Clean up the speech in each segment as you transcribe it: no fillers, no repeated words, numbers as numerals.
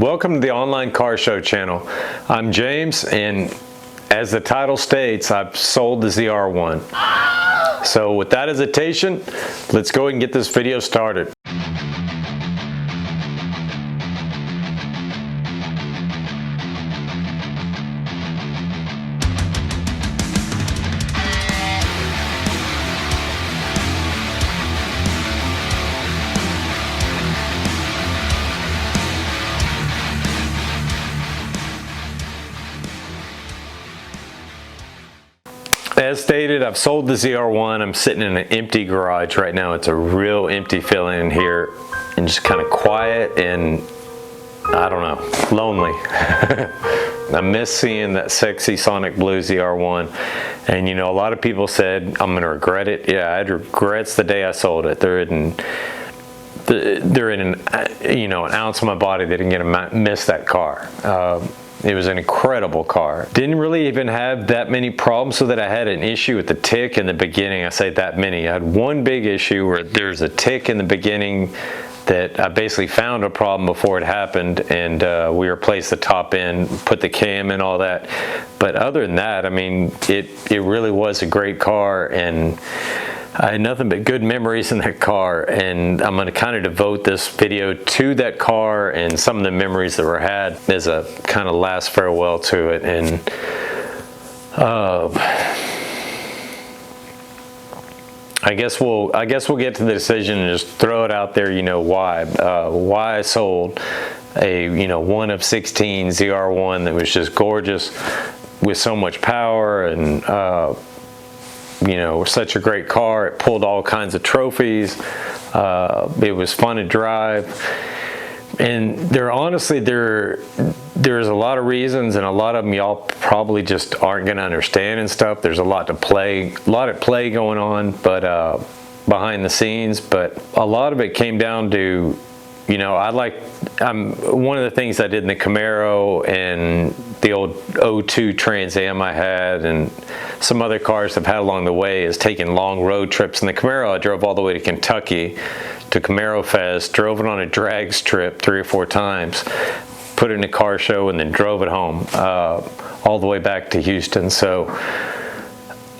Welcome to the Online Car Show channel. I'm James, and as the title states, I've sold the ZR1. So with that hesitation, let's go ahead and get this video started. As stated, I've sold the ZR1. I'm sitting in an empty garage right now. It's a real empty feeling in here and just kind of quiet and, I don't know, lonely. I miss seeing that sexy Sonic Blue ZR1. And you know, a lot of people said, I'm going to regret it. Yeah, I had regrets the day I sold it. They're in an ounce of my body that didn't get to miss that car. It was an incredible car. Didn't really even have that many problems, so that I had an issue with the tick in the beginning. I say that many. I had one big issue where there's a tick in the beginning that I basically found a problem before it happened, and we replaced the top end, put the cam in, all that. But other than that, I mean, it really was a great car, and I had nothing but good memories in that car, and I'm going to kind of devote this video to that car and some of the memories that were had as a kind of last farewell to it. And I guess we'll get to the decision and just throw it out there. You know why I sold a one of 16 ZR1 that was just gorgeous with so much power and such a great car. It pulled all kinds of trophies. It was fun to drive. And there's a lot of reasons, and a lot of them y'all probably just aren't going to understand and stuff. There's a lot at play going on, but behind the scenes. But a lot of it came down to, one of the things I did in the Camaro and the old 02 Trans Am I had, and some other cars I've had along the way, is taking long road trips. In the Camaro, I drove all the way to Kentucky to Camaro Fest, drove it on a drag strip 3 or 4 times, put it in a car show, and then drove it home all the way back to Houston. So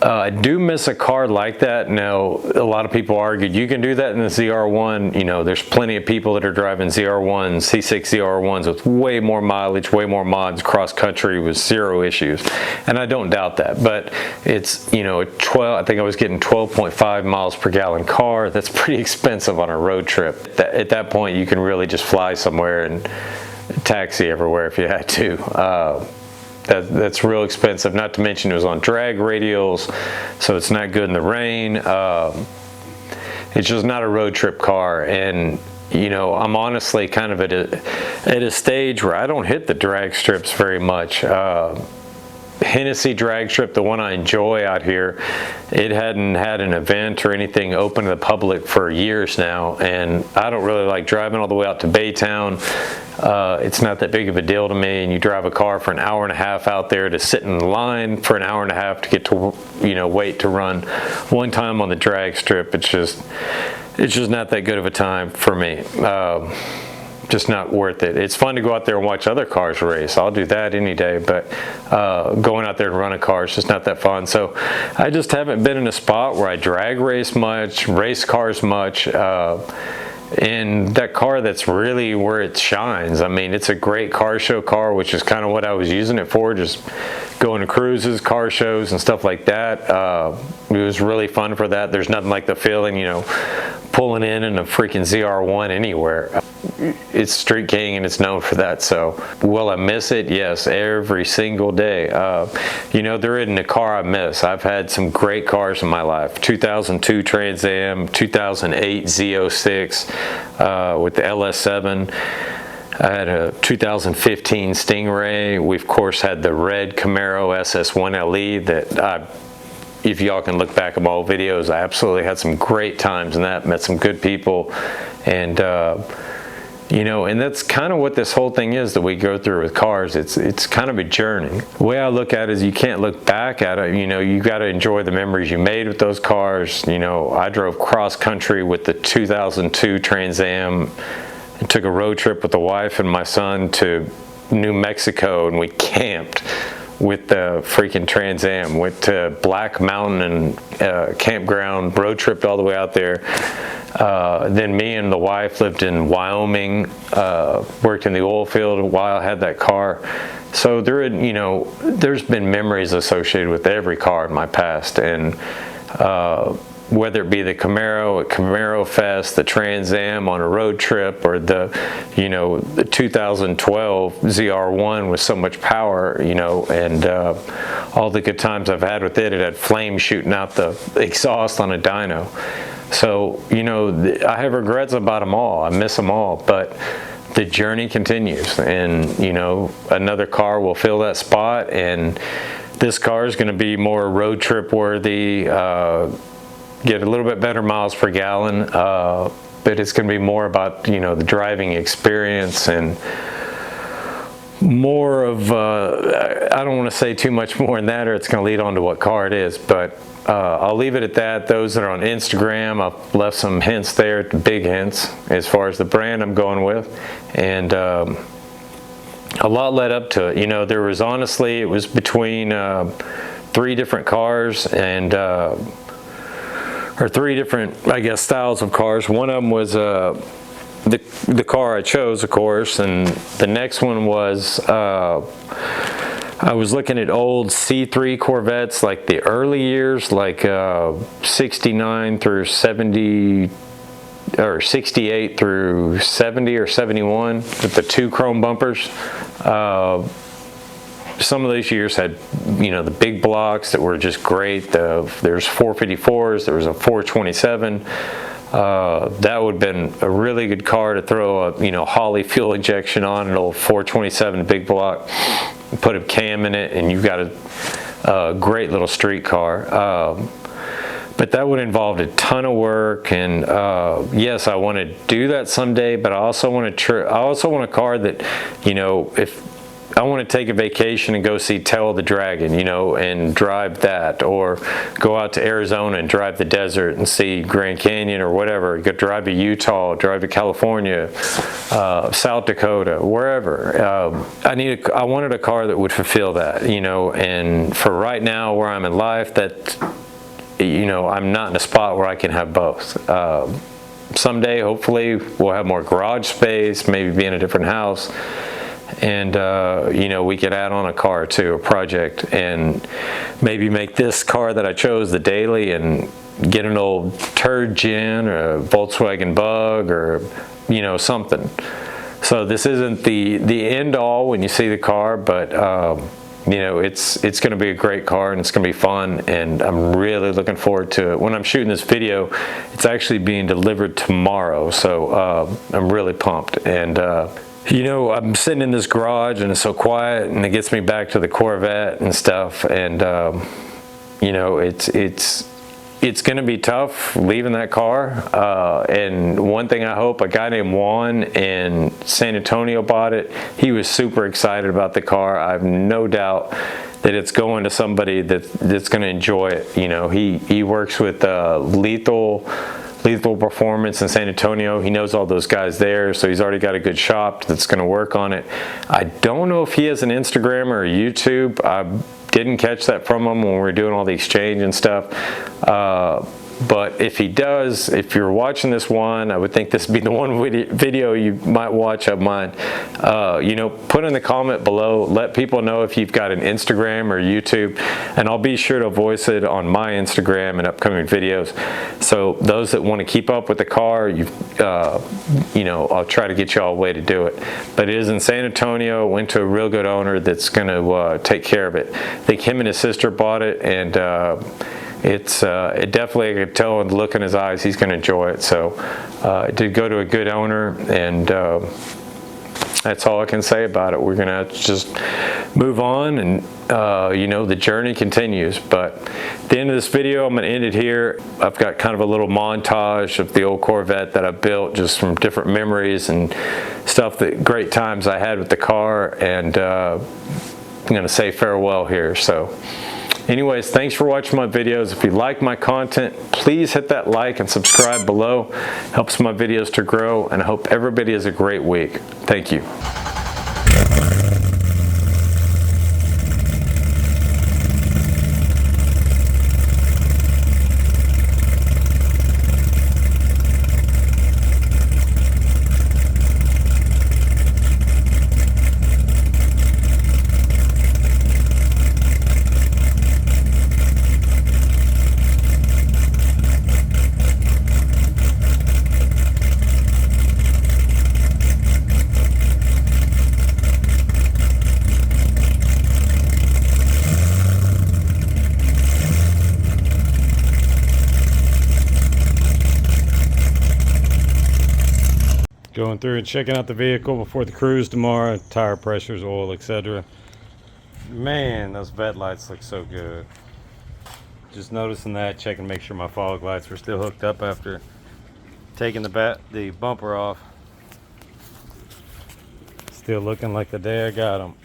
I do miss a car like that. Now, a lot of people argued you can do that in the ZR1. There's plenty of people that are driving ZR1s, C6 ZR1s with way more mileage, way more mods, cross country with 0 issues. And I don't doubt that. But it's, I think I was getting 12.5 miles per gallon car. That's pretty expensive on a road trip. At that point, you can really just fly somewhere and taxi everywhere if you had to. That's real expensive, not to mention it was on drag radials, so it's not good in the rain. It's just not a road trip car, and I'm honestly kind of at a stage where I don't hit the drag strips very much. Hennessy drag strip, the one I enjoy out here, it hadn't had an event or anything open to the public for years now, and I don't really like driving all the way out to Baytown. It's not that big of a deal to me, and you drive a car for an hour and a half out there to sit in line for an hour and a half to get to wait to run one time on the drag strip. It's just not that good of a time for me. Just not worth it. It's fun to go out there and watch other cars race. I'll do that any day, but going out there and run a car is just not that fun. So I just haven't been in a spot where I drag race much, race cars much, and that car, that's really where it shines. I mean, it's a great car show car, which is kind of what I was using it for, just going to cruises, car shows, and stuff like that. It was really fun for that. There's nothing like the feeling, pulling in a freaking ZR1 anywhere. It's street king, and it's known for that. So will I miss it? Yes, every single day. There isn't a car I miss. I've had some great cars in my life. 2002 Trans Am, 2008 Z06 with the LS7. I had a 2015 Stingray. We of course had the red Camaro SS1 LE that if y'all can look back at my old videos, I absolutely had some great times in that, met some good people, and and that's kind of what this whole thing is that we go through with cars. It's kind of a journey. The way I look at it is you can't look back at it. You got to enjoy the memories you made with those cars. I drove cross country with the 2002 Trans Am and took a road trip with the wife and my son to New Mexico, and we camped with the freaking Trans Am. Went to Black Mountain and campground, road tripped all the way out there. Then me and the wife lived in Wyoming, worked in the oil field while I had that car. So there, you know, there's been memories associated with every car in my past, and whether it be the Camaro at Camaro Fest, the Trans Am on a road trip, or the, you know, the 2012 ZR1 with so much power, you know, and all the good times I've had with it. It had flames shooting out the exhaust on a dyno. So, you know, I have regrets about them all. I miss them all, but the journey continues, and, you know, another car will fill that spot, and this car is going to be more road trip worthy, get a little bit better miles per gallon, but it's going to be more about, you know, the driving experience and more of, I don't want to say too much more than that, or it's going to lead on to what car it is, but I'll leave it at that. Those that are on Instagram, I've left some hints there, big hints, as far as the brand I'm going with, and a lot led up to it. You know, there was, honestly, it was between 3 different cars, and or 3 different, I guess, styles of cars. One of them was the car I chose, of course, and the next one was I was looking at old C3 Corvettes, like the early years, like 69 through 70, or 68 through 70 or 71, with the 2 chrome bumpers. Some of those years had, you know, the big blocks that were just great. There's 454s, there was a 427. That would have been a really good car to throw a, you know, Holley fuel injection on, an old 427 big block, put a cam in it, and you've got a great little street car. But that would involve a ton of work, and yes, I want to do that someday, but I also want a car that, you know, if I want to take a vacation and go see Tell the Dragon, you know, and drive that, or go out to Arizona and drive the desert and see Grand Canyon or whatever. Go drive to Utah, drive to California, South Dakota, wherever. I wanted a car that would fulfill that, you know, and for right now where I'm in life, that, you know, I'm not in a spot where I can have both. Someday, hopefully, we'll have more garage space, maybe be in a different house. And you know, we could add on a car to a project, and maybe make this car that I chose the daily, and get an old turd gin or a Volkswagen Bug, or, you know, something. So this isn't the end all when you see the car, but you know, it's going to be a great car, and it's going to be fun, and I'm really looking forward to it. When I'm shooting this video, it's actually being delivered tomorrow, so I'm really pumped. And you know, I'm sitting in this garage, and it's so quiet, and it gets me back to the Corvette and stuff, and you know, it's going to be tough leaving that car, and one thing I hope, a guy named Juan in San Antonio bought it. He was super excited about the car. I have no doubt that it's going to somebody that's going to enjoy it. You know, he works with Lethal Performance in San Antonio. He knows all those guys there, so he's already got a good shop that's going to work on it. I don't know if he has an Instagram or a YouTube. I didn't catch that from him when we were doing all the exchange and stuff. But if he does, if you're watching this one, I would think this would be the one video you might watch of mine. You know, put in the comment below, let people know if you've got an Instagram or YouTube, and I'll be sure to voice it on my Instagram in upcoming videos. So those that want to keep up with the car, you know, I'll try to get you all a way to do it. But it is in San Antonio. Went to a real good owner that's going to take care of it. I think him and his sister bought it, and it definitely, I could tell in the look in his eyes, he's going to enjoy it. So it did go to a good owner, and that's all I can say about it. We're going to just move on, and you know, the journey continues. But at the end of this video, I'm going to end it here. I've got kind of a little montage of the old Corvette that I built, just from different memories and stuff, that great times I had with the car, and I'm going to say farewell here. So Anyways, thanks for watching my videos. If you like my content, please hit that like and subscribe below. Helps my videos to grow, and I hope everybody has a great week. Thank you. Going through and checking out the vehicle before the cruise tomorrow, tire pressures, oil, etc. Man, those vent lights look so good. Just noticing that, checking to make sure my fog lights were still hooked up after taking the bumper off. Still looking like the day I got them.